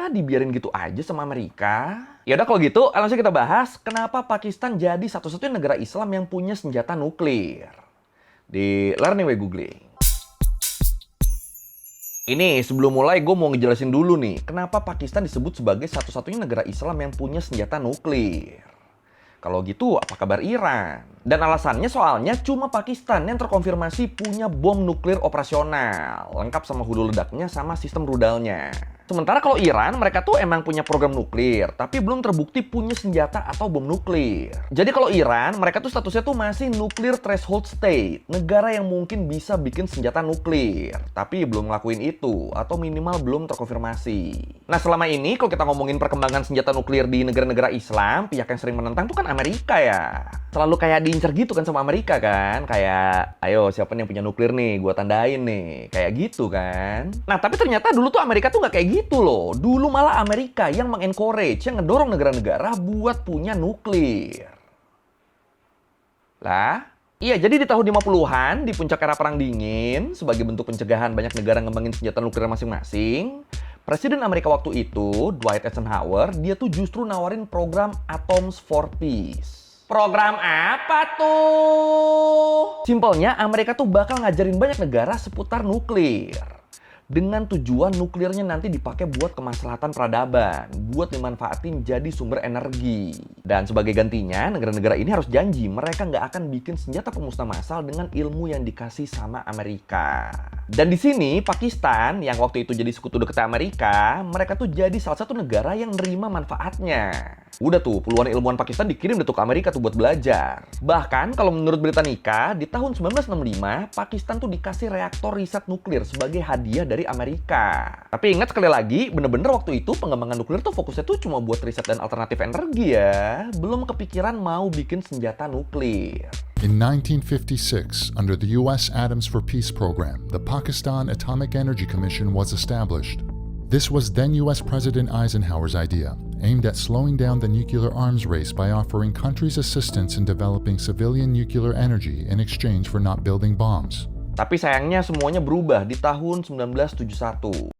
Apakah dibiarin gitu aja sama Amerika? Ya udah kalau gitu, langsung kita bahas kenapa Pakistan jadi satu-satunya negara Islam yang punya senjata nuklir. Di Learning by Googling. Ini sebelum mulai gue mau ngejelasin dulu nih, kenapa Pakistan disebut sebagai satu-satunya negara Islam yang punya senjata nuklir. Kalau gitu, apa kabar Iran? Dan alasannya soalnya cuma Pakistan yang terkonfirmasi punya bom nuklir operasional, lengkap sama hulu ledaknya sama sistem rudalnya. Sementara kalau Iran, mereka tuh emang punya program nuklir, tapi belum terbukti punya senjata atau bom nuklir. Jadi kalau Iran, mereka tuh statusnya tuh masih nuclear threshold state, negara yang mungkin bisa bikin senjata nuklir, tapi belum ngelakuin itu, atau minimal belum terkonfirmasi. Nah selama ini kalau kita ngomongin perkembangan senjata nuklir di negara-negara Islam, pihak yang sering menentang tuh kan Amerika ya. Selalu kayak diincer gitu kan sama Amerika kan, kayak ayo siapa nih yang punya nuklir nih, gua tandain nih, kayak gitu kan. Nah tapi ternyata dulu tuh Amerika tuh nggak kayak gitu loh. Dulu malah Amerika yang mengencourage, yang ngedorong negara-negara buat punya nuklir. Lah, iya jadi di tahun 50-an, di puncak era Perang Dingin, sebagai bentuk pencegahan banyak negara ngembangin senjata nuklir masing-masing, Presiden Amerika waktu itu, Dwight Eisenhower, dia tuh justru nawarin program Atoms for Peace. Program apa tuh? Simpelnya, Amerika tuh bakal ngajarin banyak negara seputar nuklir. Dengan tujuan nuklirnya nanti dipakai buat kemaslahatan peradaban, buat dimanfaatin jadi sumber energi. Dan sebagai gantinya, negara-negara ini harus janji mereka nggak akan bikin senjata pemusnah massal dengan ilmu yang dikasih sama Amerika. Dan di sini, Pakistan, yang waktu itu jadi sekutu dekat Amerika, mereka tuh jadi salah satu negara yang nerima manfaatnya. Udah tuh, puluhan ilmuwan Pakistan dikirim ke Amerika tuh buat belajar. Bahkan, kalau menurut Britannica, di tahun 1965, Pakistan tuh dikasih reaktor riset nuklir sebagai hadiah dari Amerika. Tapi ingat sekali lagi, bener-bener waktu itu pengembangan nuklir tuh fokusnya tuh cuma buat riset dan alternatif energi ya. Belum kepikiran mau bikin senjata nuklir. In 1956, under the U.S. Atoms for Peace program, the Pakistan Atomic Energy Commission was established. This was then U.S. President Eisenhower's idea, aimed at slowing down the nuclear arms race by offering countries assistance in developing civilian nuclear energy in exchange for not building bombs. Tapi sayangnya semuanya berubah di tahun 1971.